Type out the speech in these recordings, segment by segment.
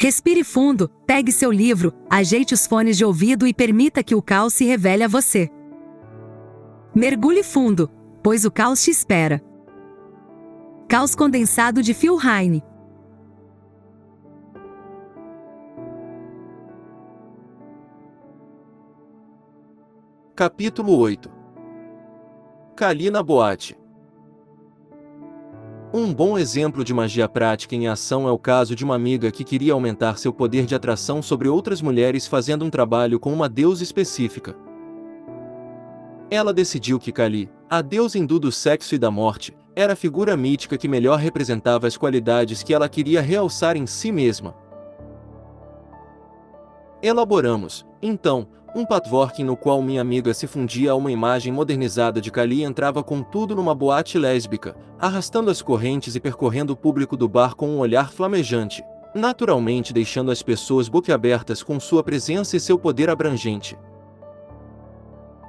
Respire fundo, pegue seu livro, ajeite os fones de ouvido e permita que o caos se revele a você. Mergulhe fundo, pois o caos te espera. Caos condensado de Phil Heine. Capítulo 8. Kali na boate. Um bom exemplo de magia prática em ação é o caso de uma amiga que queria aumentar seu poder de atração sobre outras mulheres fazendo um trabalho com uma deusa específica. Ela decidiu que Kali, a deusa hindu do sexo e da morte, era a figura mítica que melhor representava as qualidades que ela queria realçar em si mesma. Elaboramos, então, um patchwork no qual minha amiga se fundia a uma imagem modernizada de Kali e entrava com tudo numa boate lésbica, arrastando as correntes e percorrendo o público do bar com um olhar flamejante, naturalmente deixando as pessoas boquiabertas com sua presença e seu poder abrangente.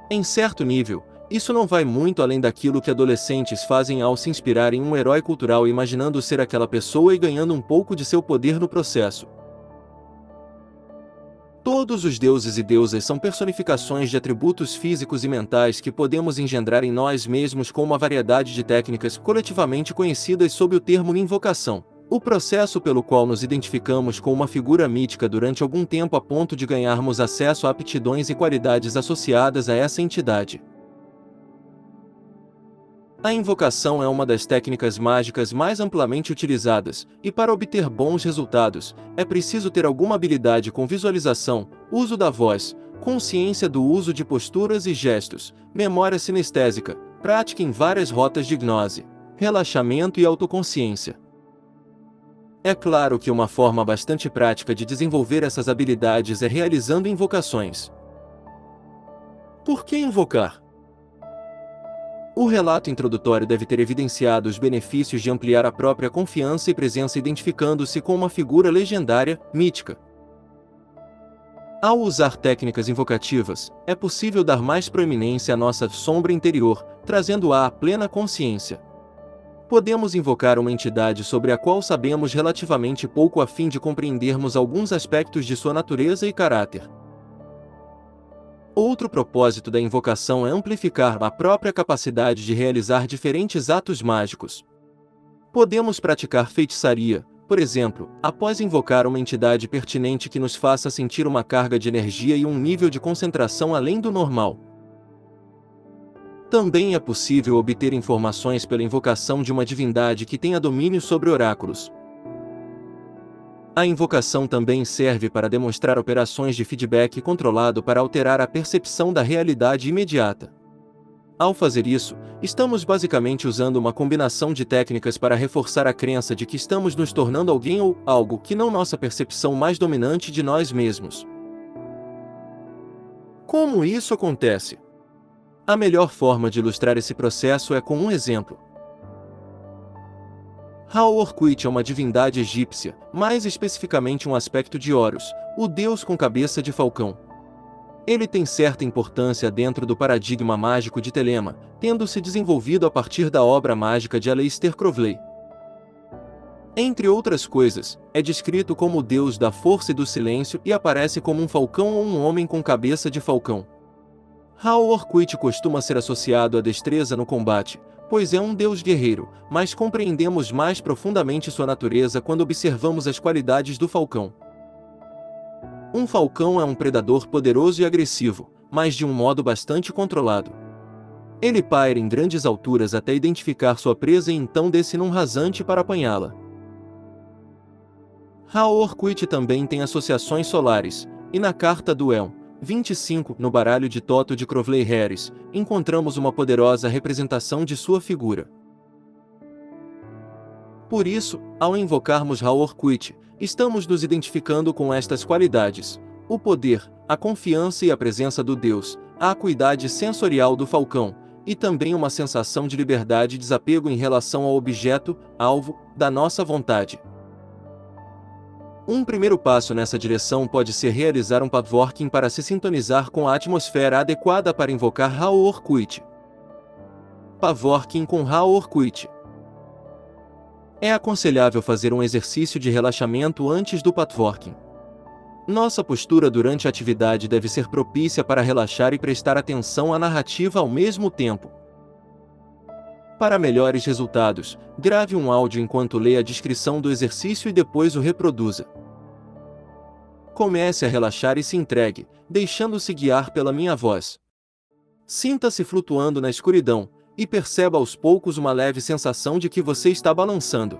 Em certo nível, isso não vai muito além daquilo que adolescentes fazem ao se inspirar em um herói cultural imaginando ser aquela pessoa e ganhando um pouco de seu poder no processo. Todos os deuses e deusas são personificações de atributos físicos e mentais que podemos engendrar em nós mesmos com uma variedade de técnicas coletivamente conhecidas sob o termo invocação, o processo pelo qual nos identificamos com uma figura mítica durante algum tempo a ponto de ganharmos acesso a aptidões e qualidades associadas a essa entidade. A invocação é uma das técnicas mágicas mais amplamente utilizadas, e para obter bons resultados, é preciso ter alguma habilidade com visualização, uso da voz, consciência do uso de posturas e gestos, memória sinestésica, prática em várias rotas de gnose, relaxamento e autoconsciência. É claro que uma forma bastante prática de desenvolver essas habilidades é realizando invocações. Por que invocar? O relato introdutório deve ter evidenciado os benefícios de ampliar a própria confiança e presença identificando-se com uma figura legendária, mítica. Ao usar técnicas invocativas, é possível dar mais proeminência à nossa sombra interior, trazendo-a à plena consciência. Podemos invocar uma entidade sobre a qual sabemos relativamente pouco a fim de compreendermos alguns aspectos de sua natureza e caráter. Outro propósito da invocação é amplificar a própria capacidade de realizar diferentes atos mágicos. Podemos praticar feitiçaria, por exemplo, após invocar uma entidade pertinente que nos faça sentir uma carga de energia e um nível de concentração além do normal. Também é possível obter informações pela invocação de uma divindade que tenha domínio sobre oráculos. A invocação também serve para demonstrar operações de feedback controlado para alterar a percepção da realidade imediata. Ao fazer isso, estamos basicamente usando uma combinação de técnicas para reforçar a crença de que estamos nos tornando alguém ou algo que não nossa percepção mais dominante de nós mesmos. Como isso acontece? A melhor forma de ilustrar esse processo é com um exemplo. Ha-Orkut é uma divindade egípcia, mais especificamente um aspecto de Horus, o deus com cabeça de falcão. Ele tem certa importância dentro do paradigma mágico de Telema, tendo se desenvolvido a partir da obra mágica de Aleister Crowley. Entre outras coisas, é descrito como o deus da força e do silêncio e aparece como um falcão ou um homem com cabeça de falcão. Ha-Orkut costuma ser associado à destreza no combate, pois é um deus guerreiro, mas compreendemos mais profundamente sua natureza quando observamos as qualidades do falcão. Um falcão é um predador poderoso e agressivo, mas de um modo bastante controlado. Ele paira em grandes alturas até identificar sua presa e então desce num rasante para apanhá-la. Ha-Orkut também tem associações solares, e na carta do Elm 25, no baralho de Toto de Crowley Harris, encontramos uma poderosa representação de sua figura. Por isso, ao invocarmos Ha-Orkut, estamos nos identificando com estas qualidades: o poder, a confiança e a presença do Deus, a acuidade sensorial do falcão, e também uma sensação de liberdade e desapego em relação ao objeto, alvo, da nossa vontade. Um primeiro passo nessa direção pode ser realizar um patchworking para se sintonizar com a atmosfera adequada para invocar Ha-Orkut. Patchworking com Ha-Orkut. É aconselhável fazer um exercício de relaxamento antes do paddleboarding. Nossa postura durante a atividade deve ser propícia para relaxar e prestar atenção à narrativa ao mesmo tempo. Para melhores resultados, grave um áudio enquanto lê a descrição do exercício e depois o reproduza. Comece a relaxar e se entregue, deixando-se guiar pela minha voz. Sinta-se flutuando na escuridão, e perceba aos poucos uma leve sensação de que você está balançando.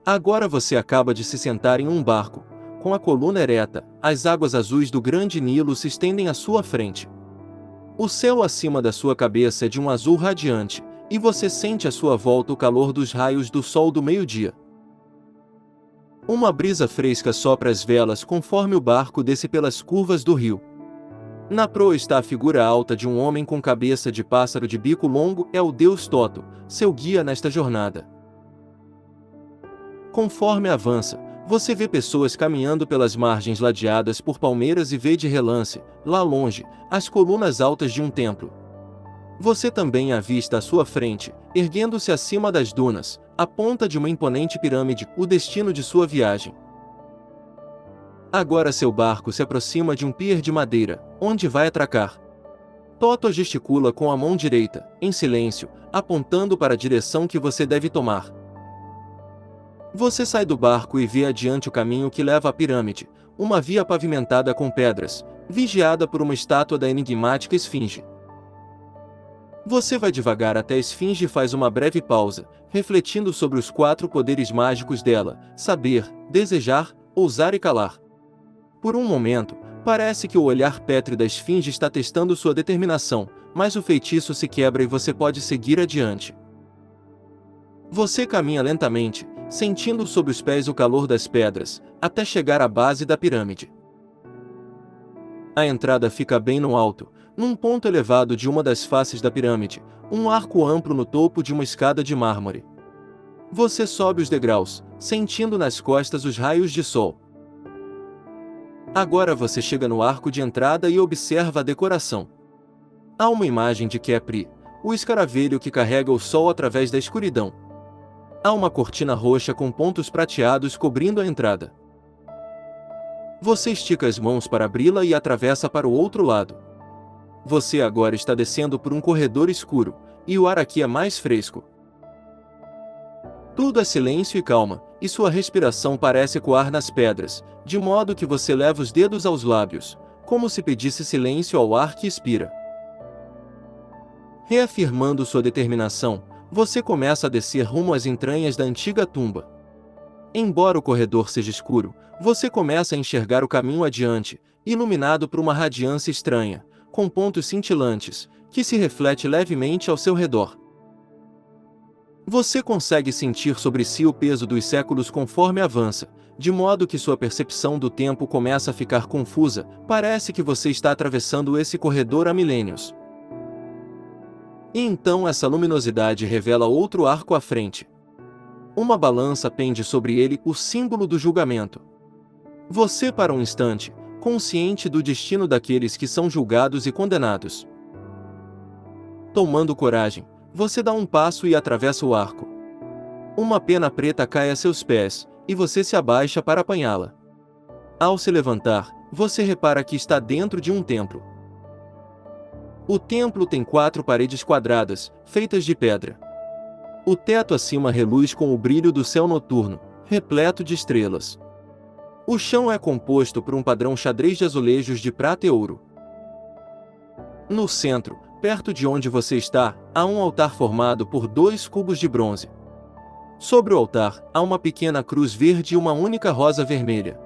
Agora você acaba de se sentar em um barco, com a coluna ereta, as águas azuis do Grande Nilo se estendem à sua frente. O céu acima da sua cabeça é de um azul radiante, e você sente à sua volta o calor dos raios do sol do meio-dia. Uma brisa fresca sopra as velas conforme o barco desce pelas curvas do rio. Na proa está a figura alta de um homem com cabeça de pássaro de bico longo, é o deus Toto, seu guia nesta jornada. Conforme avança, você vê pessoas caminhando pelas margens ladeadas por palmeiras e vê de relance, lá longe, as colunas altas de um templo. Você também avista à sua frente, erguendo-se acima das dunas, a ponta de uma imponente pirâmide, o destino de sua viagem. Agora seu barco se aproxima de um pier de madeira, onde vai atracar. Toto gesticula com a mão direita, em silêncio, apontando para a direção que você deve tomar. Você sai do barco e vê adiante o caminho que leva à pirâmide, uma via pavimentada com pedras, vigiada por uma estátua da enigmática esfinge. Você vai devagar até a esfinge e faz uma breve pausa, refletindo sobre os 4 poderes mágicos dela: saber, desejar, ousar e calar. Por um momento, parece que o olhar pétreo da esfinge está testando sua determinação, mas o feitiço se quebra e você pode seguir adiante. Você caminha lentamente, sentindo sob os pés o calor das pedras, até chegar à base da pirâmide. A entrada fica bem no alto, num ponto elevado de uma das faces da pirâmide, um arco amplo no topo de uma escada de mármore. Você sobe os degraus, sentindo nas costas os raios de sol. Agora você chega no arco de entrada e observa a decoração. Há uma imagem de Khepri, o escaravelho que carrega o sol através da escuridão. Há uma cortina roxa com pontos prateados cobrindo a entrada. Você estica as mãos para abri-la e atravessa para o outro lado. Você agora está descendo por um corredor escuro, e o ar aqui é mais fresco. Tudo é silêncio e calma, e sua respiração parece ecoar nas pedras, de modo que você leva os dedos aos lábios, como se pedisse silêncio ao ar que expira. Reafirmando sua determinação, você começa a descer rumo às entranhas da antiga tumba. Embora o corredor seja escuro, você começa a enxergar o caminho adiante, iluminado por uma radiância estranha, com pontos cintilantes, que se reflete levemente ao seu redor. Você consegue sentir sobre si o peso dos séculos conforme avança, de modo que sua percepção do tempo começa a ficar confusa, parece que você está atravessando esse corredor há milênios. E então essa luminosidade revela outro arco à frente. Uma balança pende sobre ele, o símbolo do julgamento. Você para um instante, consciente do destino daqueles que são julgados e condenados. Tomando coragem, você dá um passo e atravessa o arco. Uma pena preta cai a seus pés, e você se abaixa para apanhá-la. Ao se levantar, você repara que está dentro de um templo. O templo tem 4 paredes quadradas, feitas de pedra. O teto acima reluz com o brilho do céu noturno, repleto de estrelas. O chão é composto por um padrão xadrez de azulejos de prata e ouro. No centro, perto de onde você está, há um altar formado por 2 cubos de bronze. Sobre o altar, há uma pequena cruz verde e uma única rosa vermelha.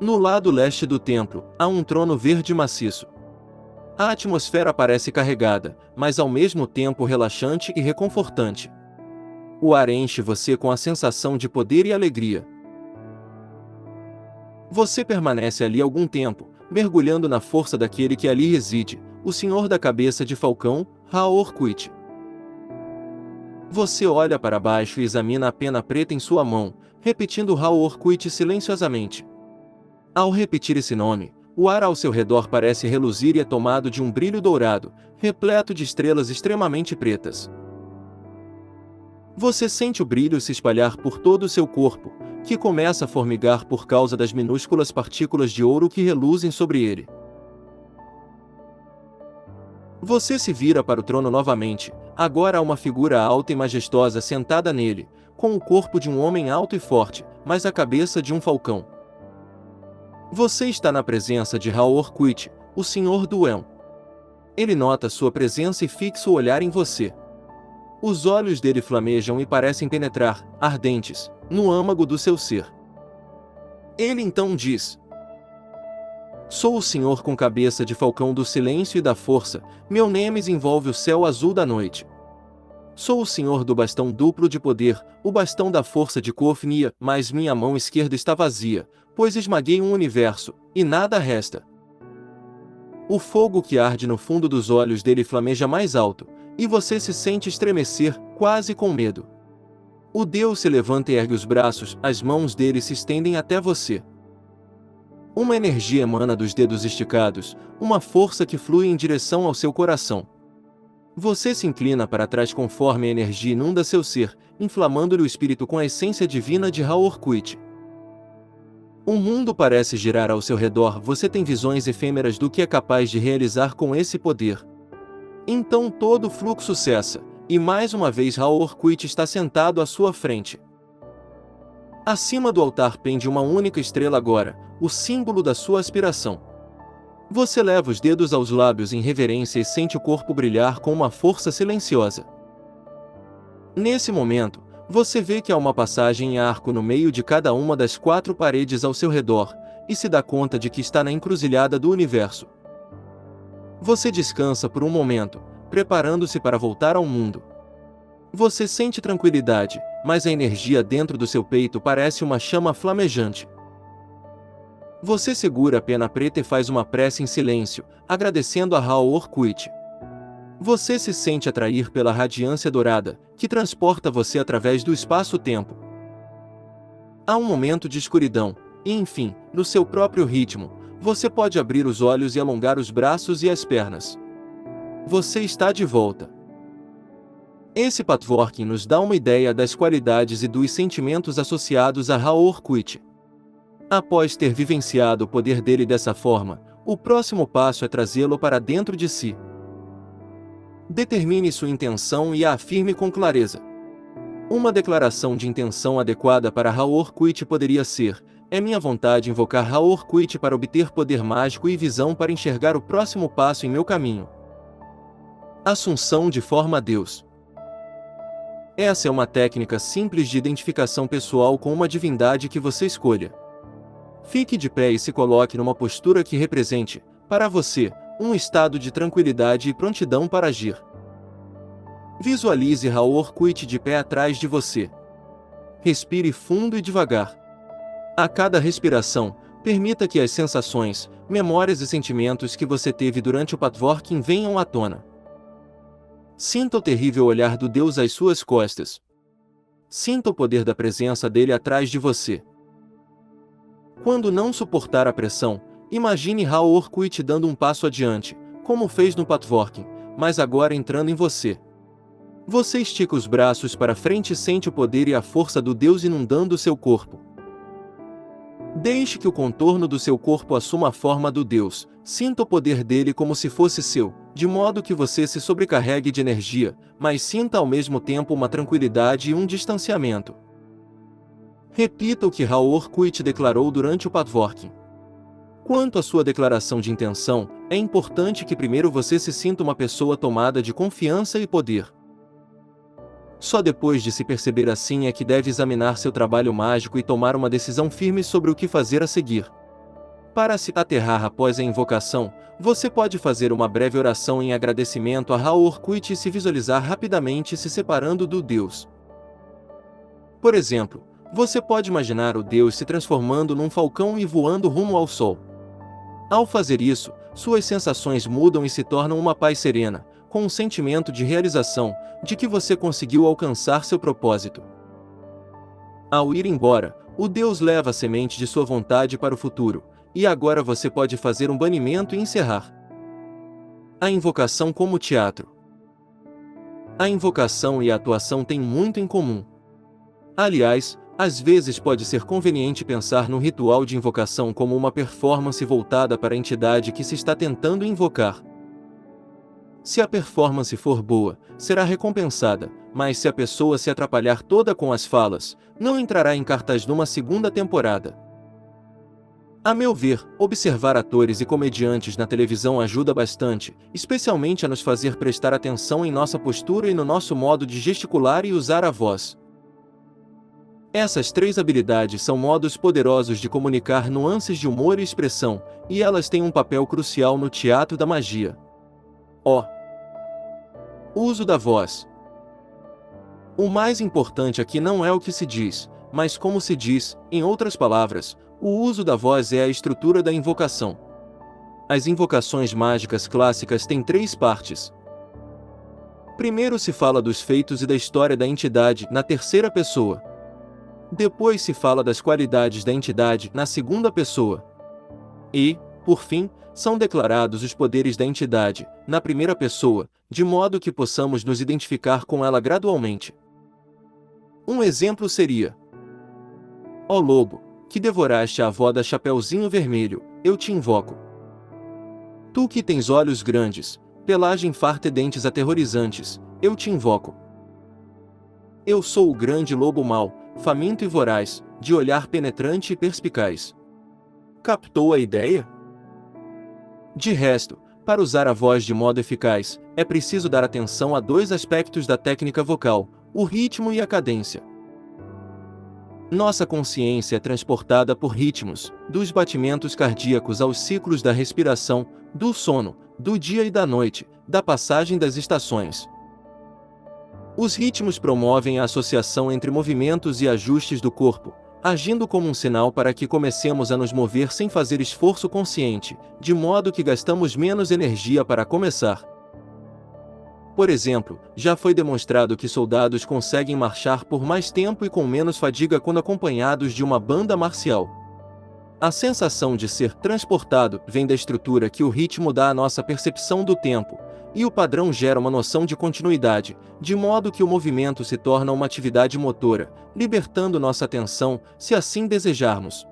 No lado leste do templo, há um trono verde maciço. A atmosfera parece carregada, mas ao mesmo tempo relaxante e reconfortante. O ar enche você com a sensação de poder e alegria. Você permanece ali algum tempo, mergulhando na força daquele que ali reside, o Senhor da Cabeça de Falcão, Ra-Hoor-Khuit. Você olha para baixo e examina a pena preta em sua mão, repetindo Ra-Hoor-Khuit silenciosamente. Ao repetir esse nome, o ar ao seu redor parece reluzir e é tomado de um brilho dourado, repleto de estrelas extremamente pretas. Você sente o brilho se espalhar por todo o seu corpo, que começa a formigar por causa das minúsculas partículas de ouro que reluzem sobre ele. Você se vira para o trono novamente. Agora há uma figura alta e majestosa sentada nele, com o corpo de um homem alto e forte, mas a cabeça de um falcão. Você está na presença de Haor-Khuit, o Senhor do Elm. Ele nota sua presença e fixa o olhar em você. Os olhos dele flamejam e parecem penetrar, ardentes, no âmago do seu ser. Ele então diz: Sou o Senhor com cabeça de falcão do silêncio e da força, meu nêmis envolve o céu azul da noite. Sou o Senhor do bastão duplo de poder, o bastão da força de Cofnia, mas minha mão esquerda está vazia, pois esmaguei um universo, e nada resta. O fogo que arde no fundo dos olhos dele flameja mais alto, e você se sente estremecer, quase com medo. O Deus se levanta e ergue os braços, as mãos dele se estendem até você. Uma energia emana dos dedos esticados, uma força que flui em direção ao seu coração. Você se inclina para trás conforme a energia inunda seu ser, inflamando-lhe o espírito com a essência divina de Haor-Khuit. O mundo parece girar ao seu redor, você tem visões efêmeras do que é capaz de realizar com esse poder. Então todo o fluxo cessa, e mais uma vez Haor-Khuit está sentado à sua frente. Acima do altar pende uma única estrela agora, o símbolo da sua aspiração. Você leva os dedos aos lábios em reverência e sente o corpo brilhar com uma força silenciosa. Nesse momento, você vê que há uma passagem em arco no meio de cada uma das 4 paredes ao seu redor, e se dá conta de que está na encruzilhada do universo. Você descansa por um momento, preparando-se para voltar ao mundo. Você sente tranquilidade, mas a energia dentro do seu peito parece uma chama flamejante. Você segura a pena preta e faz uma prece em silêncio, agradecendo a Haor-Khuit. Você se sente atrair pela radiância dourada, que transporta você através do espaço-tempo. Há um momento de escuridão, e enfim, no seu próprio ritmo, você pode abrir os olhos e alongar os braços e as pernas. Você está de volta. Esse patchwork nos dá uma ideia das qualidades e dos sentimentos associados a Haor-Khuit. Após ter vivenciado o poder dele dessa forma, o próximo passo é trazê-lo para dentro de si. Determine sua intenção e a afirme com clareza. Uma declaração de intenção adequada para Haor-Khuit poderia ser: é minha vontade invocar Haor-Khuit para obter poder mágico e visão para enxergar o próximo passo em meu caminho. Assunção de forma a Deus. Essa é uma técnica simples de identificação pessoal com uma divindade que você escolha. Fique de pé e se coloque numa postura que represente, para você, um estado de tranquilidade e prontidão para agir. Visualize Haor-Khuit de pé atrás de você. Respire fundo e devagar. A cada respiração, permita que as sensações, memórias e sentimentos que você teve durante o patchworking venham à tona. Sinta o terrível olhar do Deus às suas costas. Sinta o poder da presença dele atrás de você. Quando não suportar a pressão, imagine Haor-Khuit dando um passo adiante, como fez no patchworking, mas agora entrando em você. Você estica os braços para frente e sente o poder e a força do Deus inundando seu corpo. Deixe que o contorno do seu corpo assuma a forma do Deus, sinta o poder dele como se fosse seu, de modo que você se sobrecarregue de energia, mas sinta ao mesmo tempo uma tranquilidade e um distanciamento. Repita o que Haor-Khuit declarou durante o patchworking. Quanto à sua declaração de intenção, é importante que primeiro você se sinta uma pessoa tomada de confiança e poder. Só depois de se perceber assim é que deve examinar seu trabalho mágico e tomar uma decisão firme sobre o que fazer a seguir. Para se aterrar após a invocação, você pode fazer uma breve oração em agradecimento a Haor-Khuit e se visualizar rapidamente se separando do Deus. Por exemplo, você pode imaginar o Deus se transformando num falcão e voando rumo ao sol. Ao fazer isso, suas sensações mudam e se tornam uma paz serena, com um sentimento de realização, de que você conseguiu alcançar seu propósito. Ao ir embora, o Deus leva a semente de sua vontade para o futuro, e agora você pode fazer um banimento e encerrar. A invocação como teatro. A invocação e a atuação têm muito em comum. Aliás, às vezes pode ser conveniente pensar no ritual de invocação como uma performance voltada para a entidade que se está tentando invocar. Se a performance for boa, será recompensada, mas se a pessoa se atrapalhar toda com as falas, não entrará em cartaz numa segunda temporada. A meu ver, observar atores e comediantes na televisão ajuda bastante, especialmente a nos fazer prestar atenção em nossa postura e no nosso modo de gesticular e usar a voz. Essas 3 habilidades são modos poderosos de comunicar nuances de humor e expressão, e elas têm um papel crucial no teatro da magia. Uso da voz. O mais importante aqui não é o que se diz, mas como se diz. Em outras palavras, o uso da voz é a estrutura da invocação. As invocações mágicas clássicas têm 3 partes. Primeiro se fala dos feitos e da história da entidade na terceira pessoa. Depois se fala das qualidades da entidade na segunda pessoa. E, por fim, são declarados os poderes da entidade na primeira pessoa, de modo que possamos nos identificar com ela gradualmente. Um exemplo seria: ó lobo, que devoraste a avó da Chapeuzinho Vermelho, eu te invoco. Tu que tens olhos grandes, pelagem farta e dentes aterrorizantes, eu te invoco. Eu sou o grande lobo mau, faminto e voraz, de olhar penetrante e perspicaz. Captou a ideia? De resto, para usar a voz de modo eficaz, é preciso dar atenção a 2 aspectos da técnica vocal: o ritmo e a cadência. Nossa consciência é transportada por ritmos, dos batimentos cardíacos aos ciclos da respiração, do sono, do dia e da noite, da passagem das estações. Os ritmos promovem a associação entre movimentos e ajustes do corpo, agindo como um sinal para que comecemos a nos mover sem fazer esforço consciente, de modo que gastamos menos energia para começar. Por exemplo, já foi demonstrado que soldados conseguem marchar por mais tempo e com menos fadiga quando acompanhados de uma banda marcial. A sensação de ser transportado vem da estrutura que o ritmo dá à nossa percepção do tempo, e o padrão gera uma noção de continuidade, de modo que o movimento se torna uma atividade motora, libertando nossa atenção, se assim desejarmos.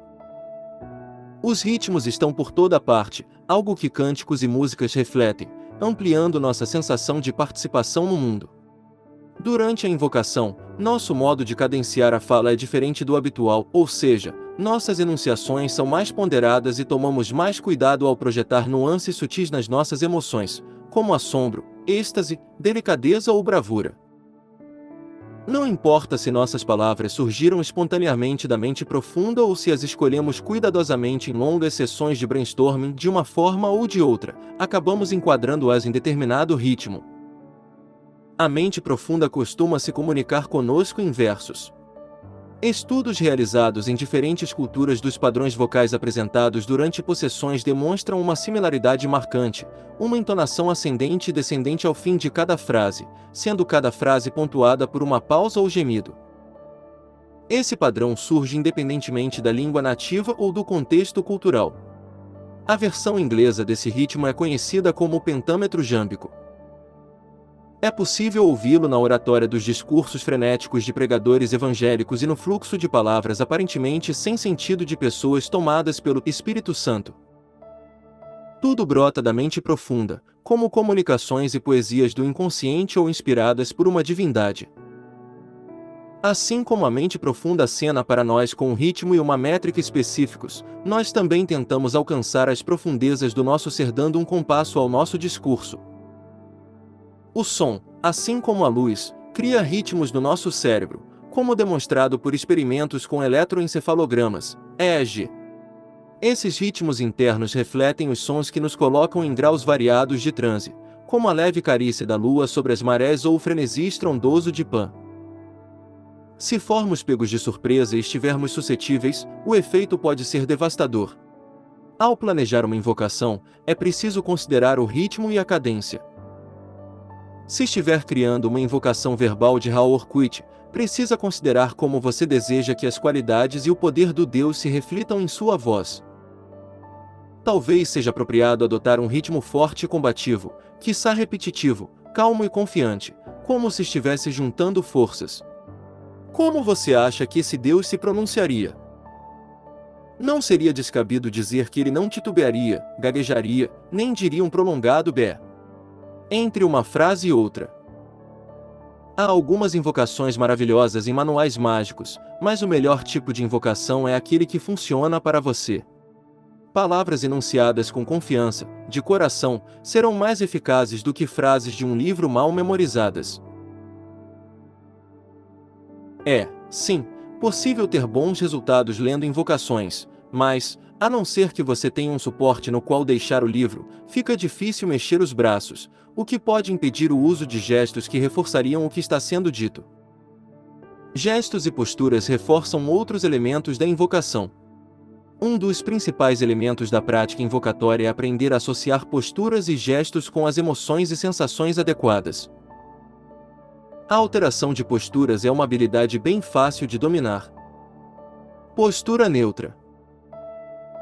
Os ritmos estão por toda parte, algo que cânticos e músicas refletem, ampliando nossa sensação de participação no mundo. Durante a invocação, nosso modo de cadenciar a fala é diferente do habitual, ou seja, nossas enunciações são mais ponderadas e tomamos mais cuidado ao projetar nuances sutis nas nossas emoções, como assombro, êxtase, delicadeza ou bravura. Não importa se nossas palavras surgiram espontaneamente da mente profunda ou se as escolhemos cuidadosamente em longas sessões de brainstorming de uma forma ou de outra, acabamos enquadrando-as em determinado ritmo. A mente profunda costuma se comunicar conosco em versos. Estudos realizados em diferentes culturas dos padrões vocais apresentados durante possessões demonstram uma similaridade marcante, uma entonação ascendente e descendente ao fim de cada frase, sendo cada frase pontuada por uma pausa ou gemido. Esse padrão surge independentemente da língua nativa ou do contexto cultural. A versão inglesa desse ritmo é conhecida como pentâmetro jâmbico. É possível ouvi-lo na oratória dos discursos frenéticos de pregadores evangélicos e no fluxo de palavras aparentemente sem sentido de pessoas tomadas pelo Espírito Santo. Tudo brota da mente profunda, como comunicações e poesias do inconsciente ou inspiradas por uma divindade. Assim como a mente profunda acena para nós com um ritmo e uma métrica específicos, nós também tentamos alcançar as profundezas do nosso ser dando um compasso ao nosso discurso. O som, assim como a luz, cria ritmos no nosso cérebro, como demonstrado por experimentos com eletroencefalogramas, EEG. Esses ritmos internos refletem os sons que nos colocam em graus variados de transe, como a leve carícia da lua sobre as marés ou o frenesi estrondoso de Pan. Se formos pegos de surpresa e estivermos suscetíveis, o efeito pode ser devastador. Ao planejar uma invocação, é preciso considerar o ritmo e a cadência. Se estiver criando uma invocação verbal de Haworquit, precisa considerar como você deseja que as qualidades e o poder do Deus se reflitam em sua voz. Talvez seja apropriado adotar um ritmo forte e combativo, quiçá repetitivo, calmo e confiante, como se estivesse juntando forças. Como você acha que esse Deus se pronunciaria? Não seria descabido dizer que ele não titubearia, gaguejaria, nem diria um prolongado bé entre uma frase e outra. Há algumas invocações maravilhosas em manuais mágicos, mas o melhor tipo de invocação é aquele que funciona para você. Palavras enunciadas com confiança, de coração, serão mais eficazes do que frases de um livro mal memorizadas. É, sim, possível ter bons resultados lendo invocações, mas, a não ser que você tenha um suporte no qual deixar o livro, fica difícil mexer os braços, o que pode impedir o uso de gestos que reforçariam o que está sendo dito. Gestos e posturas reforçam outros elementos da invocação. Um dos principais elementos da prática invocatória é aprender a associar posturas e gestos com as emoções e sensações adequadas. A alteração de posturas é uma habilidade bem fácil de dominar. Postura neutra.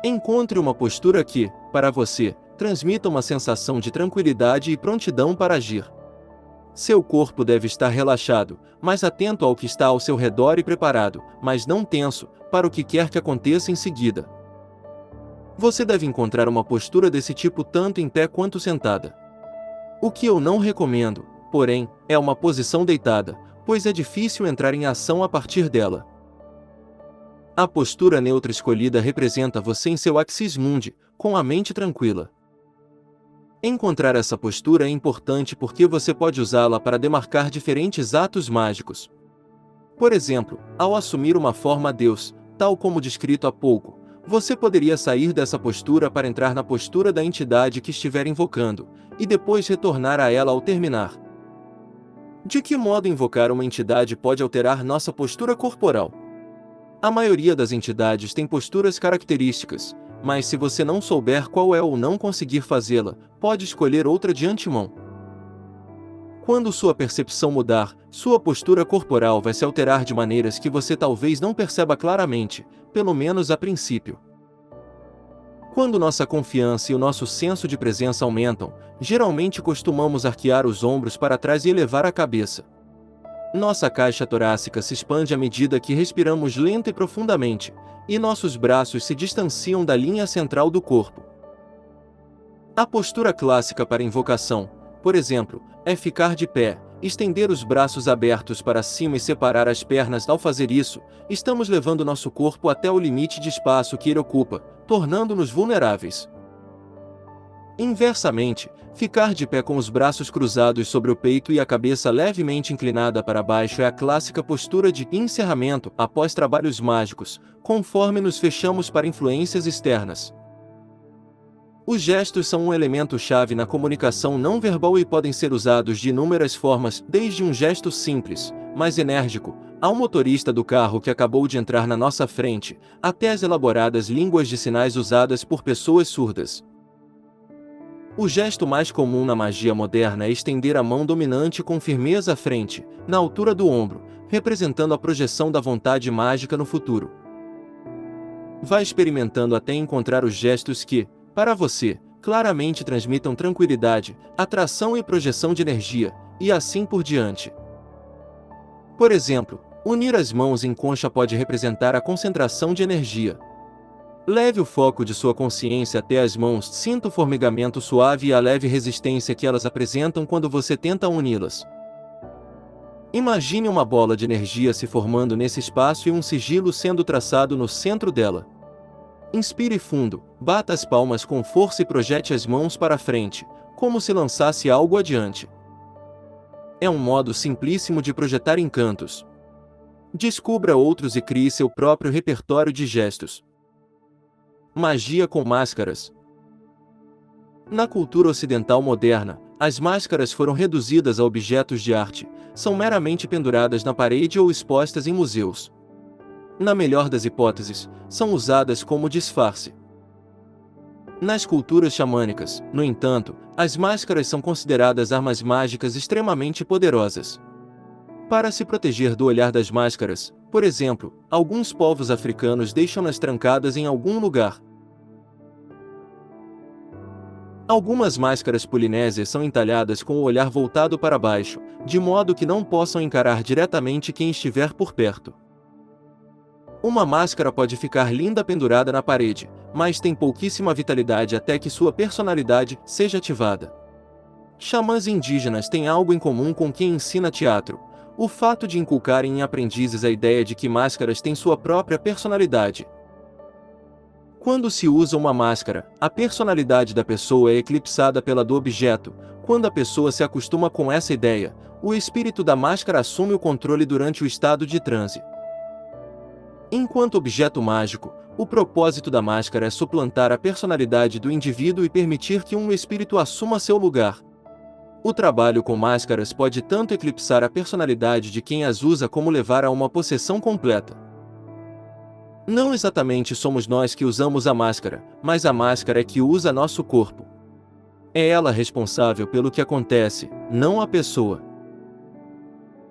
Encontre uma postura que, para você, transmita uma sensação de tranquilidade e prontidão para agir. Seu corpo deve estar relaxado, mas atento ao que está ao seu redor e preparado, mas não tenso, para o que quer que aconteça em seguida. Você deve encontrar uma postura desse tipo tanto em pé quanto sentada. O que eu não recomendo, porém, é uma posição deitada, pois é difícil entrar em ação a partir dela. A postura neutra escolhida representa você em seu axis mundi, com a mente tranquila. Encontrar essa postura é importante porque você pode usá-la para demarcar diferentes atos mágicos. Por exemplo, ao assumir uma forma Deus, tal como descrito há pouco, você poderia sair dessa postura para entrar na postura da entidade que estiver invocando, e depois retornar a ela ao terminar. De que modo invocar uma entidade pode alterar nossa postura corporal? A maioria das entidades tem posturas características, mas se você não souber qual é ou não conseguir fazê-la, pode escolher outra de antemão. Quando sua percepção mudar, sua postura corporal vai se alterar de maneiras que você talvez não perceba claramente, pelo menos a princípio. Quando nossa confiança e o nosso senso de presença aumentam, geralmente costumamos arquear os ombros para trás e elevar a cabeça. Nossa caixa torácica se expande à medida que respiramos lenta e profundamente, e nossos braços se distanciam da linha central do corpo. A postura clássica para invocação, por exemplo, é ficar de pé, estender os braços abertos para cima e separar as pernas. Ao fazer isso, estamos levando nosso corpo até o limite de espaço que ele ocupa, tornando-nos vulneráveis. Inversamente, ficar de pé com os braços cruzados sobre o peito e a cabeça levemente inclinada para baixo é a clássica postura de encerramento após trabalhos mágicos, conforme nos fechamos para influências externas. Os gestos são um elemento-chave na comunicação não verbal e podem ser usados de inúmeras formas, desde um gesto simples, mas enérgico, ao motorista do carro que acabou de entrar na nossa frente, até as elaboradas línguas de sinais usadas por pessoas surdas. O gesto mais comum na magia moderna é estender a mão dominante com firmeza à frente, na altura do ombro, representando a projeção da vontade mágica no futuro. Vá experimentando até encontrar os gestos que, para você, claramente transmitam tranquilidade, atração e projeção de energia, e assim por diante. Por exemplo, unir as mãos em concha pode representar a concentração de energia. Leve o foco de sua consciência até as mãos, sinta o formigamento suave e a leve resistência que elas apresentam quando você tenta uni-las. Imagine uma bola de energia se formando nesse espaço e um sigilo sendo traçado no centro dela. Inspire fundo, bata as palmas com força e projete as mãos para frente, como se lançasse algo adiante. É um modo simplíssimo de projetar encantos. Descubra outros e crie seu próprio repertório de gestos. Magia com máscaras. Na cultura ocidental moderna, as máscaras foram reduzidas a objetos de arte, são meramente penduradas na parede ou expostas em museus. Na melhor das hipóteses, são usadas como disfarce. Nas culturas xamânicas, no entanto, as máscaras são consideradas armas mágicas extremamente poderosas. Para se proteger do olhar das máscaras, por exemplo, alguns povos africanos deixam-nas trancadas em algum lugar. Algumas máscaras polinésias são entalhadas com o olhar voltado para baixo, de modo que não possam encarar diretamente quem estiver por perto. Uma máscara pode ficar linda pendurada na parede, mas tem pouquíssima vitalidade até que sua personalidade seja ativada. Xamãs indígenas têm algo em comum com quem ensina teatro: o fato de inculcarem em aprendizes a ideia de que máscaras têm sua própria personalidade. Quando se usa uma máscara, a personalidade da pessoa é eclipsada pela do objeto. Quando a pessoa se acostuma com essa ideia, o espírito da máscara assume o controle durante o estado de transe. Enquanto objeto mágico, o propósito da máscara é suplantar a personalidade do indivíduo e permitir que um espírito assuma seu lugar. O trabalho com máscaras pode tanto eclipsar a personalidade de quem as usa como levar a uma possessão completa. Não exatamente somos nós que usamos a máscara, mas a máscara é que usa nosso corpo. É ela responsável pelo que acontece, não a pessoa.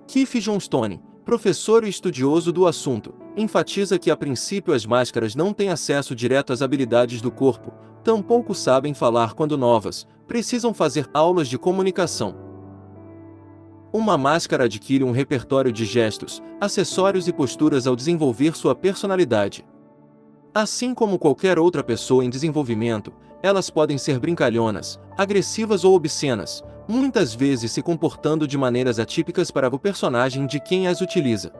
Keith Johnstone, professor e estudioso do assunto, enfatiza que a princípio as máscaras não têm acesso direto às habilidades do corpo, tampouco sabem falar quando novas, precisam fazer aulas de comunicação. Uma máscara adquire um repertório de gestos, acessórios e posturas ao desenvolver sua personalidade. Assim como qualquer outra pessoa em desenvolvimento, elas podem ser brincalhonas, agressivas ou obscenas, muitas vezes se comportando de maneiras atípicas para o personagem de quem as utiliza.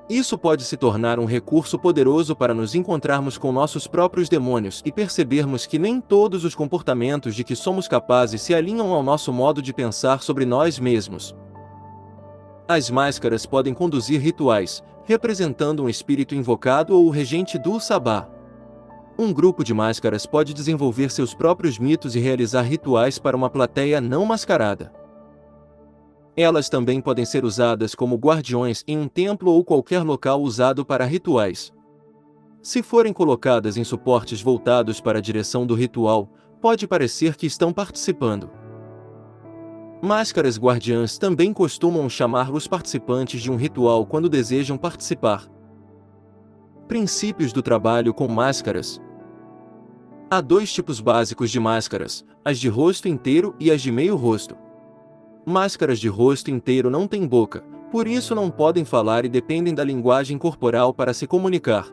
Isso pode se tornar um recurso poderoso para nos encontrarmos com nossos próprios demônios e percebermos que nem todos os comportamentos de que somos capazes se alinham ao nosso modo de pensar sobre nós mesmos. As máscaras podem conduzir rituais, representando um espírito invocado ou o regente do sabá. Um grupo de máscaras pode desenvolver seus próprios mitos e realizar rituais para uma plateia não mascarada. Elas também podem ser usadas como guardiões em um templo ou qualquer local usado para rituais. Se forem colocadas em suportes voltados para a direção do ritual, pode parecer que estão participando. Máscaras guardiãs também costumam chamar os participantes de um ritual quando desejam participar. Princípios do trabalho com máscaras. Há dois tipos básicos de máscaras, as de rosto inteiro e as de meio rosto. Máscaras de rosto inteiro não têm boca, por isso não podem falar e dependem da linguagem corporal para se comunicar.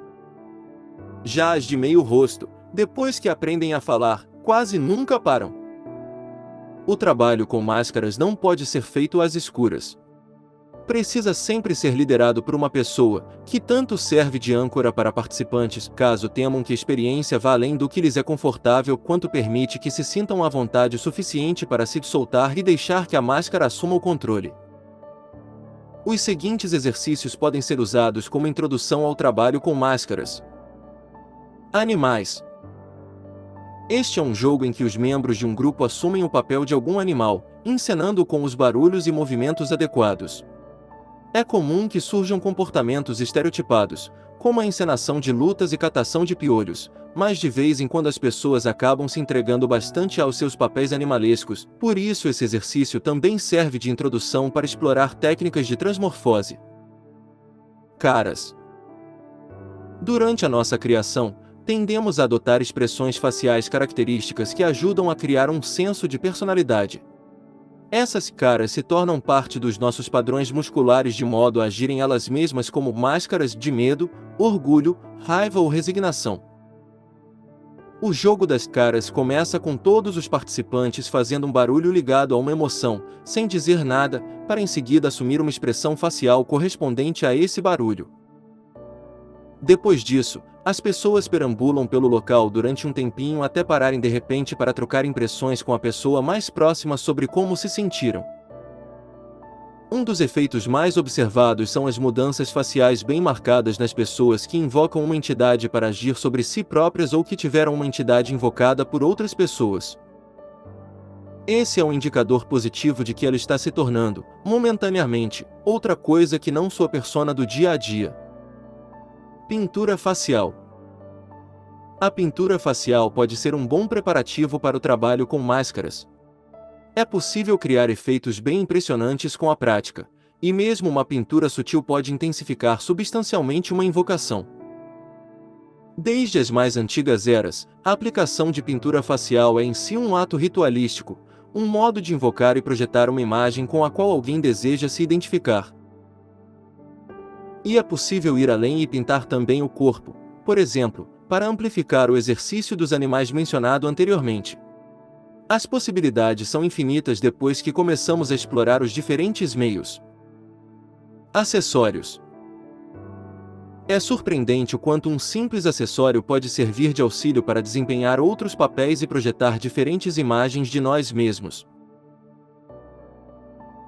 Já as de meio rosto, depois que aprendem a falar, quase nunca param. O trabalho com máscaras não pode ser feito às escuras. Precisa sempre ser liderado por uma pessoa, que tanto serve de âncora para participantes, caso temam que a experiência vá além do que lhes é confortável, quanto permite que se sintam à vontade o suficiente para se soltar e deixar que a máscara assuma o controle. Os seguintes exercícios podem ser usados como introdução ao trabalho com máscaras. Animais. Este é um jogo em que os membros de um grupo assumem o papel de algum animal, encenando com os barulhos e movimentos adequados. É comum que surjam comportamentos estereotipados, como a encenação de lutas e catação de piolhos, mas de vez em quando as pessoas acabam se entregando bastante aos seus papéis animalescos, por isso esse exercício também serve de introdução para explorar técnicas de transmorfose. Caras. Durante a nossa criação, tendemos a adotar expressões faciais características que ajudam a criar um senso de personalidade. Essas caras se tornam parte dos nossos padrões musculares de modo a agirem elas mesmas como máscaras de medo, orgulho, raiva ou resignação. O jogo das caras começa com todos os participantes fazendo um barulho ligado a uma emoção, sem dizer nada, para em seguida assumir uma expressão facial correspondente a esse barulho. Depois disso, as pessoas perambulam pelo local durante um tempinho até pararem de repente para trocar impressões com a pessoa mais próxima sobre como se sentiram. Um dos efeitos mais observados são as mudanças faciais bem marcadas nas pessoas que invocam uma entidade para agir sobre si próprias ou que tiveram uma entidade invocada por outras pessoas. Esse é um indicador positivo de que ela está se tornando, momentaneamente, outra coisa que não sua persona do dia a dia. Pintura facial. A pintura facial pode ser um bom preparativo para o trabalho com máscaras. É possível criar efeitos bem impressionantes com a prática, e mesmo uma pintura sutil pode intensificar substancialmente uma invocação. Desde as mais antigas eras, a aplicação de pintura facial é em si um ato ritualístico, um modo de invocar e projetar uma imagem com a qual alguém deseja se identificar. E é possível ir além e pintar também o corpo, por exemplo, para amplificar o exercício dos animais mencionado anteriormente. As possibilidades são infinitas depois que começamos a explorar os diferentes meios. Acessórios. É surpreendente o quanto um simples acessório pode servir de auxílio para desempenhar outros papéis e projetar diferentes imagens de nós mesmos.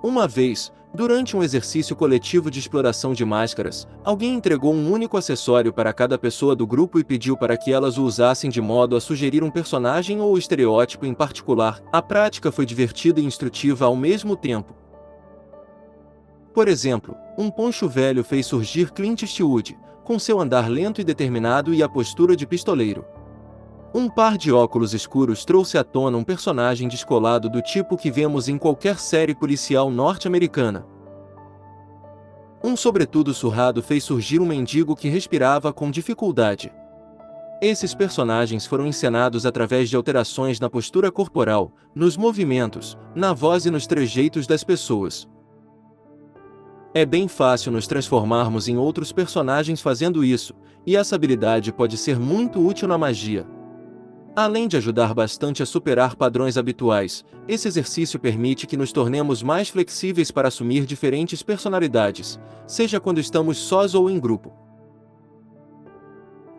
Uma vez, durante um exercício coletivo de exploração de máscaras, alguém entregou um único acessório para cada pessoa do grupo e pediu para que elas o usassem de modo a sugerir um personagem ou estereótipo em particular. A prática foi divertida e instrutiva ao mesmo tempo. Por exemplo, um poncho velho fez surgir Clint Eastwood, com seu andar lento e determinado e a postura de pistoleiro. Um par de óculos escuros trouxe à tona um personagem descolado do tipo que vemos em qualquer série policial norte-americana. Um sobretudo surrado fez surgir um mendigo que respirava com dificuldade. Esses personagens foram encenados através de alterações na postura corporal, nos movimentos, na voz e nos trejeitos das pessoas. É bem fácil nos transformarmos em outros personagens fazendo isso, e essa habilidade pode ser muito útil na magia. Além de ajudar bastante a superar padrões habituais, esse exercício permite que nos tornemos mais flexíveis para assumir diferentes personalidades, seja quando estamos sós ou em grupo.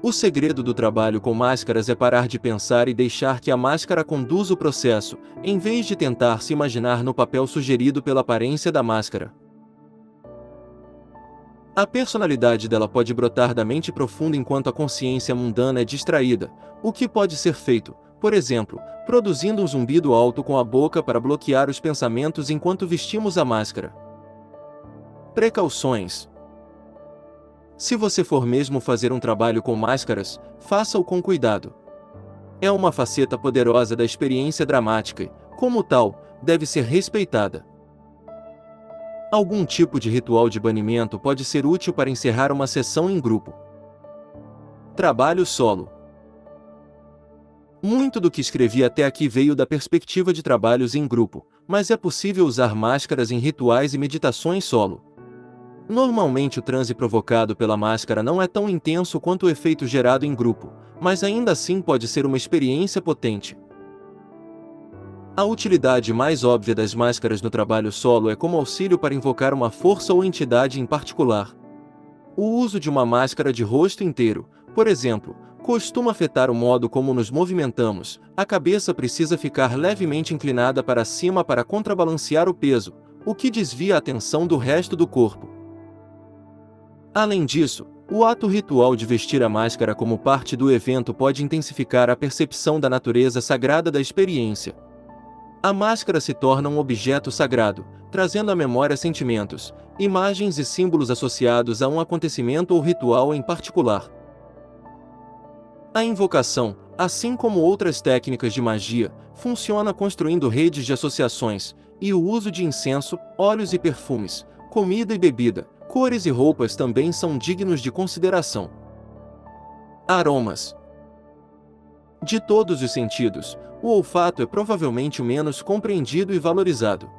O segredo do trabalho com máscaras é parar de pensar e deixar que a máscara conduza o processo, em vez de tentar se imaginar no papel sugerido pela aparência da máscara. A personalidade dela pode brotar da mente profunda enquanto a consciência mundana é distraída, o que pode ser feito, por exemplo, produzindo um zumbido alto com a boca para bloquear os pensamentos enquanto vestimos a máscara. Precauções. Se você for mesmo fazer um trabalho com máscaras, faça-o com cuidado. É uma faceta poderosa da experiência dramática e, como tal, deve ser respeitada. Algum tipo de ritual de banimento pode ser útil para encerrar uma sessão em grupo. Trabalho solo. Muito do que escrevi até aqui veio da perspectiva de trabalhos em grupo, mas é possível usar máscaras em rituais e meditações solo. Normalmente o transe provocado pela máscara não é tão intenso quanto o efeito gerado em grupo, mas ainda assim pode ser uma experiência potente. A utilidade mais óbvia das máscaras no trabalho solo é como auxílio para invocar uma força ou entidade em particular. O uso de uma máscara de rosto inteiro, por exemplo, costuma afetar o modo como nos movimentamos. A cabeça precisa ficar levemente inclinada para cima para contrabalancear o peso, o que desvia a atenção do resto do corpo. Além disso, o ato ritual de vestir a máscara como parte do evento pode intensificar a percepção da natureza sagrada da experiência. A máscara se torna um objeto sagrado, trazendo à memória sentimentos, imagens e símbolos associados a um acontecimento ou ritual em particular. A invocação, assim como outras técnicas de magia, funciona construindo redes de associações, e o uso de incenso, óleos e perfumes, comida e bebida, cores e roupas também são dignos de consideração. Aromas. De todos os sentidos, o olfato é provavelmente o menos compreendido e valorizado.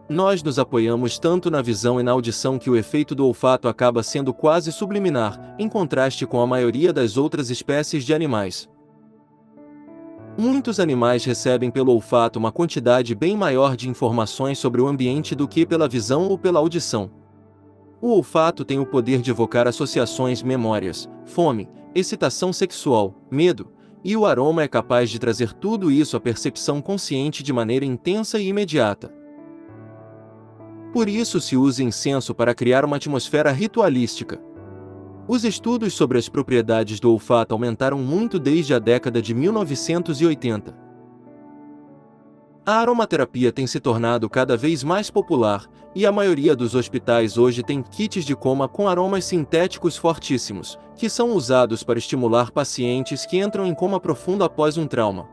Nós nos apoiamos tanto na visão e na audição que o efeito do olfato acaba sendo quase subliminar, em contraste com a maioria das outras espécies de animais. Muitos animais recebem pelo olfato uma quantidade bem maior de informações sobre o ambiente do que pela visão ou pela audição. O olfato tem o poder de evocar associações, memórias, fome, excitação sexual, medo, e o aroma é capaz de trazer tudo isso à percepção consciente de maneira intensa e imediata. Por isso se usa incenso para criar uma atmosfera ritualística. Os estudos sobre as propriedades do olfato aumentaram muito desde a década de 1980. A aromaterapia tem se tornado cada vez mais popular, e a maioria dos hospitais hoje tem kits de coma com aromas sintéticos fortíssimos, que são usados para estimular pacientes que entram em coma profundo após um trauma.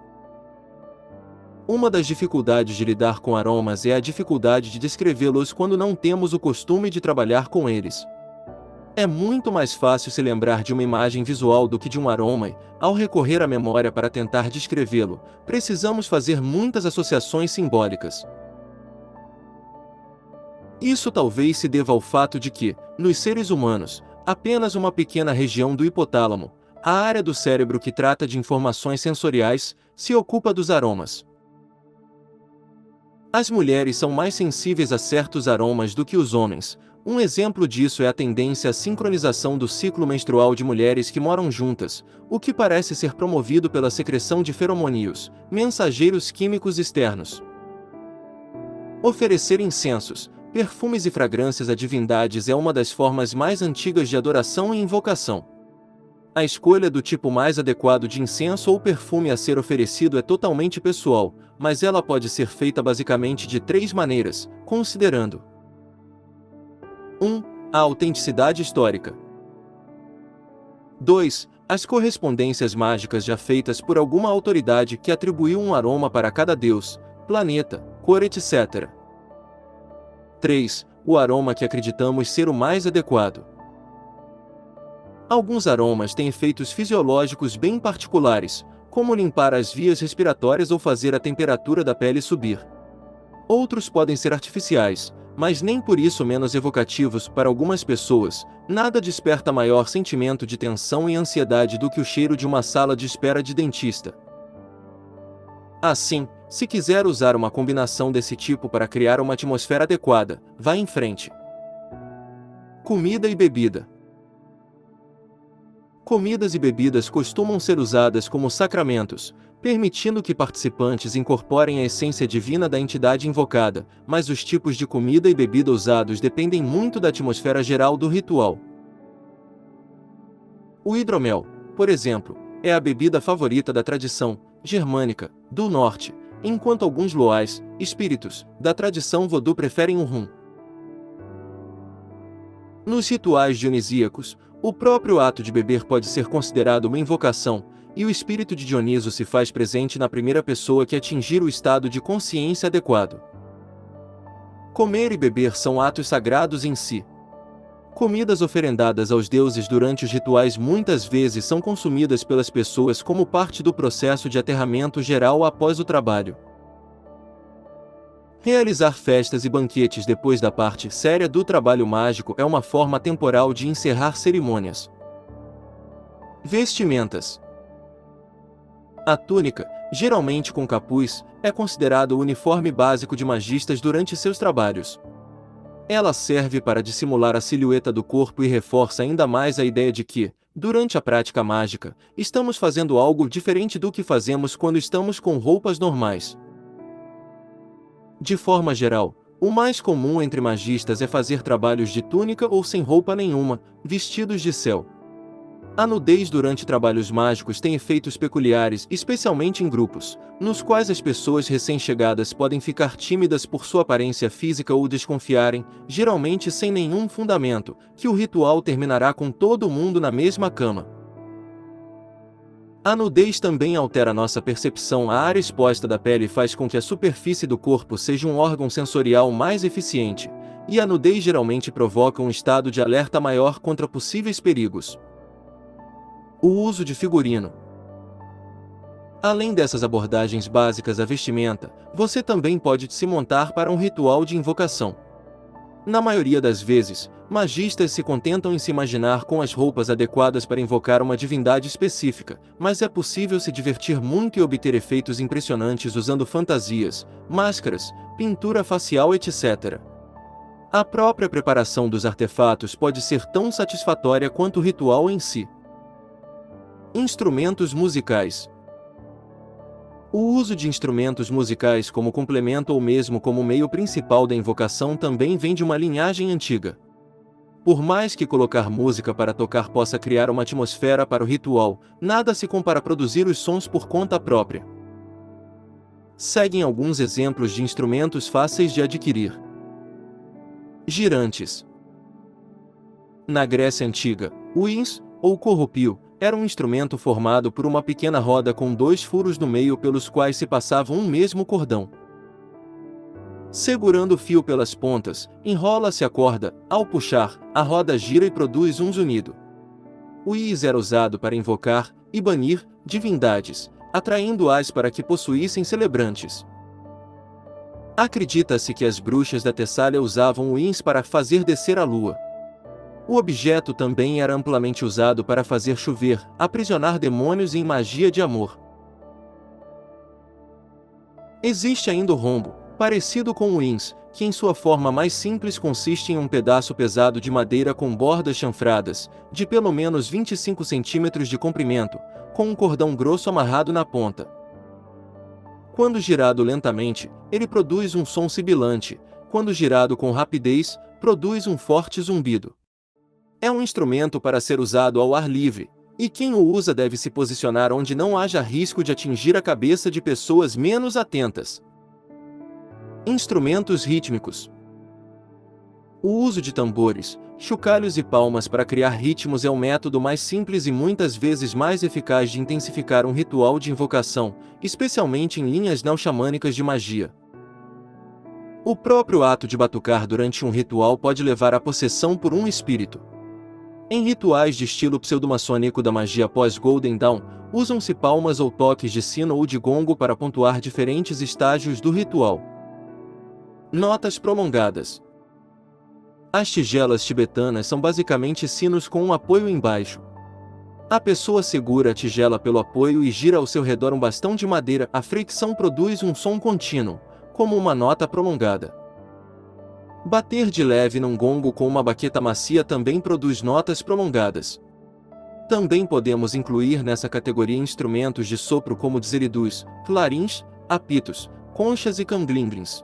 Uma das dificuldades de lidar com aromas é a dificuldade de descrevê-los quando não temos o costume de trabalhar com eles. É muito mais fácil se lembrar de uma imagem visual do que de um aroma e, ao recorrer à memória para tentar descrevê-lo, precisamos fazer muitas associações simbólicas. Isso talvez se deva ao fato de que, nos seres humanos, apenas uma pequena região do hipotálamo, a área do cérebro que trata de informações sensoriais, se ocupa dos aromas. As mulheres são mais sensíveis a certos aromas do que os homens. Um exemplo disso é a tendência à sincronização do ciclo menstrual de mulheres que moram juntas, o que parece ser promovido pela secreção de feromônios, mensageiros químicos externos. Oferecer incensos, perfumes e fragrâncias a divindades é uma das formas mais antigas de adoração e invocação. A escolha do tipo mais adequado de incenso ou perfume a ser oferecido é totalmente pessoal, mas ela pode ser feita basicamente de 3 maneiras, considerando 1. A autenticidade histórica. 2. As correspondências mágicas já feitas por alguma autoridade que atribuiu um aroma para cada deus, planeta, cor, etc. 3. O aroma que acreditamos ser o mais adequado. Alguns aromas têm efeitos fisiológicos bem particulares, como limpar as vias respiratórias ou fazer a temperatura da pele subir. Outros podem ser artificiais, mas nem por isso menos evocativos. Para algumas pessoas, nada desperta maior sentimento de tensão e ansiedade do que o cheiro de uma sala de espera de dentista. Assim, se quiser usar uma combinação desse tipo para criar uma atmosfera adequada, vá em frente. Comida e bebida. Comidas e bebidas costumam ser usadas como sacramentos, permitindo que participantes incorporem a essência divina da entidade invocada, mas os tipos de comida e bebida usados dependem muito da atmosfera geral do ritual. O hidromel, por exemplo, é a bebida favorita da tradição germânica do norte, enquanto alguns loais, espíritos, da tradição vodú preferem o rum. Nos rituais dionisíacos, o próprio ato de beber pode ser considerado uma invocação, e o espírito de Dioniso se faz presente na primeira pessoa que atingir o estado de consciência adequado. Comer e beber são atos sagrados em si. Comidas oferendadas aos deuses durante os rituais muitas vezes são consumidas pelas pessoas como parte do processo de aterramento geral após o trabalho. Realizar festas e banquetes depois da parte séria do trabalho mágico é uma forma temporal de encerrar cerimônias. Vestimentas. A túnica, geralmente com capuz, é considerado o uniforme básico de magistas durante seus trabalhos. Ela serve para dissimular a silhueta do corpo e reforça ainda mais a ideia de que, durante a prática mágica, estamos fazendo algo diferente do que fazemos quando estamos com roupas normais. De forma geral, o mais comum entre magistas é fazer trabalhos de túnica ou sem roupa nenhuma, vestidos de céu. A nudez durante trabalhos mágicos tem efeitos peculiares, especialmente em grupos, nos quais as pessoas recém-chegadas podem ficar tímidas por sua aparência física ou desconfiarem, geralmente sem nenhum fundamento, que o ritual terminará com todo mundo na mesma cama. A nudez também altera nossa percepção. A área exposta da pele faz com que a superfície do corpo seja um órgão sensorial mais eficiente, e a nudez geralmente provoca um estado de alerta maior contra possíveis perigos. O uso de figurino. Além dessas abordagens básicas à vestimenta, você também pode se montar para um ritual de invocação. Na maioria das vezes, magistas se contentam em se imaginar com as roupas adequadas para invocar uma divindade específica, mas é possível se divertir muito e obter efeitos impressionantes usando fantasias, máscaras, pintura facial, etc. A própria preparação dos artefatos pode ser tão satisfatória quanto o ritual em si. Instrumentos musicais. O uso de instrumentos musicais como complemento ou mesmo como meio principal da invocação também vem de uma linhagem antiga. Por mais que colocar música para tocar possa criar uma atmosfera para o ritual, nada se compara a produzir os sons por conta própria. Seguem alguns exemplos de instrumentos fáceis de adquirir. Girantes. Na Grécia Antiga, o ins, ou corrupio, era um instrumento formado por uma pequena roda com 2 furos no meio pelos quais se passava um mesmo cordão. Segurando o fio pelas pontas, enrola-se a corda. Ao puxar, a roda gira e produz um zunido. O is era usado para invocar e banir divindades, atraindo-as para que possuíssem celebrantes. Acredita-se que as bruxas da Tessália usavam o ins para fazer descer a lua. O objeto também era amplamente usado para fazer chover, aprisionar demônios em magia de amor. Existe ainda o rombo, parecido com o ins, que em sua forma mais simples consiste em um pedaço pesado de madeira com bordas chanfradas, de pelo menos 25 centímetros de comprimento, com um cordão grosso amarrado na ponta. Quando girado lentamente, ele produz um som sibilante, quando girado com rapidez, produz um forte zumbido. É um instrumento para ser usado ao ar livre, e quem o usa deve se posicionar onde não haja risco de atingir a cabeça de pessoas menos atentas. Instrumentos rítmicos. O uso de tambores, chocalhos e palmas para criar ritmos é o método mais simples e muitas vezes mais eficaz de intensificar um ritual de invocação, especialmente em linhas neo-xamânicas de magia. O próprio ato de batucar durante um ritual pode levar à possessão por um espírito. Em rituais de estilo pseudomaçônico da magia pós-Golden Dawn, usam-se palmas ou toques de sino ou de gongo para pontuar diferentes estágios do ritual. Notas prolongadas. As tigelas tibetanas são basicamente sinos com um apoio embaixo. A pessoa segura a tigela pelo apoio e gira ao seu redor um bastão de madeira. A fricção produz um som contínuo, como uma nota prolongada. Bater de leve num gongo com uma baqueta macia também produz notas prolongadas. Também podemos incluir nessa categoria instrumentos de sopro como didgeridus, clarins, apitos, conchas e canglinglins.